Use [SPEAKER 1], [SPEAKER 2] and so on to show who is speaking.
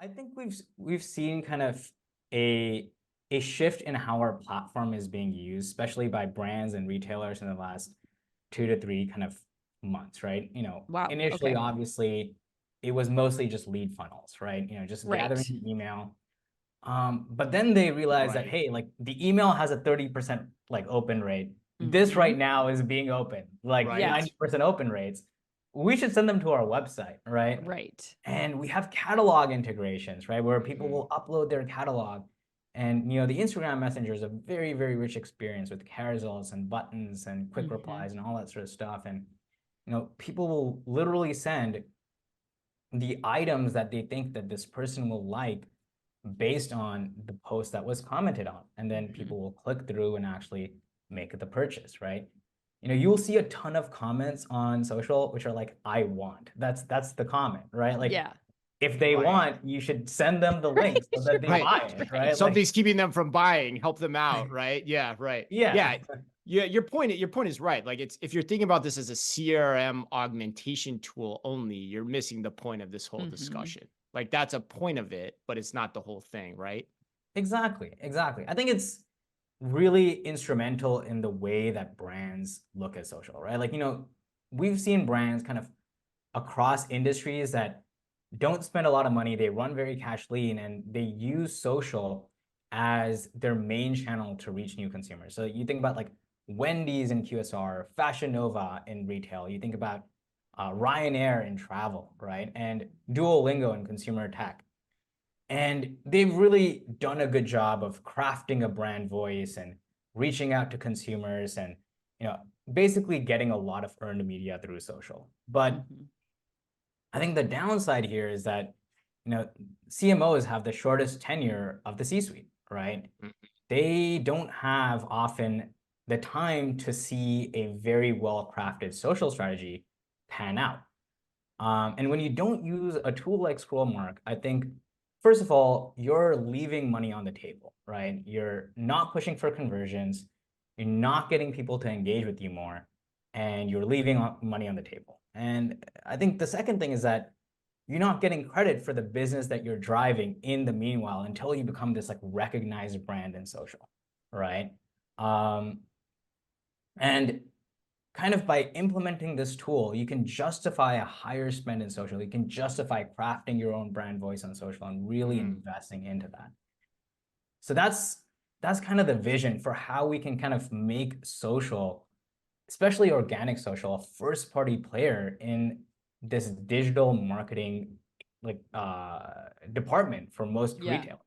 [SPEAKER 1] I think we've seen kind of a a shift in how our platform is being used, especially by brands and retailers in the last 2 to 3 kind of months, right?
[SPEAKER 2] Wow.
[SPEAKER 1] Initially,
[SPEAKER 2] Okay.
[SPEAKER 1] obviously, it was mostly just lead funnels, right? Just gathering
[SPEAKER 2] Right.
[SPEAKER 1] email. But then they realized that,
[SPEAKER 3] Right.
[SPEAKER 1] hey, like the email has a 30% like open rate. This
[SPEAKER 2] Hmm.
[SPEAKER 1] right now is being open, like
[SPEAKER 3] Right.
[SPEAKER 2] Yeah.
[SPEAKER 1] 90% open rates. We should send them to our website, right?
[SPEAKER 2] Right.
[SPEAKER 1] And we have catalog integrations, right? Where people
[SPEAKER 3] Mhm.
[SPEAKER 1] will upload their catalog. And the Instagram Messenger is a very, very rich experience with carousels and buttons and quick
[SPEAKER 2] Hmm.
[SPEAKER 1] replies and all that sort of stuff. And people will literally send the items that they think that this person will like based on the post that was commented on. And then
[SPEAKER 2] Hmm.
[SPEAKER 1] people will click through and actually make the purchase, right? You'll see a ton of comments on social which are like, I want. That's the comment, right? Like
[SPEAKER 2] Yeah.
[SPEAKER 1] if they
[SPEAKER 3] Right.
[SPEAKER 1] want, you should send them the link so that they
[SPEAKER 3] Right.
[SPEAKER 1] buy it,
[SPEAKER 2] Right.
[SPEAKER 1] right? Like,
[SPEAKER 3] Something's keeping them from buying, help them out, right? Yeah, right.
[SPEAKER 1] yeah,
[SPEAKER 3] Yeah. Yeah, your point is right. Like it's if you're thinking about this as a CRM augmentation tool only, you're missing the point of this whole
[SPEAKER 2] Hmm.
[SPEAKER 3] discussion. Like that's a point of it, but it's not the whole thing, right?
[SPEAKER 1] exactly, exactly. I think it's really instrumental in the way that brands look at social, right? Like, we've seen brands kind of across industries that don't spend a lot of money. They run very cash lean and they use social as their main channel to reach new consumers. So you think about like Wendy's in QSR, Fashion Nova in retail. You think about Ryanair in travel, right? And Duolingo in consumer tech. And they've really done a good job of crafting a brand voice and reaching out to consumers and, you know, basically getting a lot of earned media through social. But
[SPEAKER 2] Hmm.
[SPEAKER 1] I think the downside here is that, CMOs have the shortest tenure of the C-suite, right?
[SPEAKER 3] Mm.
[SPEAKER 1] They don't have often the time to see a very well-crafted social strategy pan out. And when you don't use a tool like Scrollmark, I think, first of all, you're leaving money on the table, right? You're not pushing for conversions. You're not getting people to engage with you more, and you're leaving money on the table. And I think the second thing is that you're not getting credit for the business that you're driving in the meanwhile until you become this like recognized brand in social, right? Um, and kind of by implementing this tool, you can justify a higher spend in social. You can justify crafting your own brand voice on social and really
[SPEAKER 3] Mm.
[SPEAKER 1] investing into that. So that's kind of the vision for how we can kind of make social, especially organic social, a first party player in this digital marketing like department for most
[SPEAKER 2] Yeah.
[SPEAKER 1] retailers.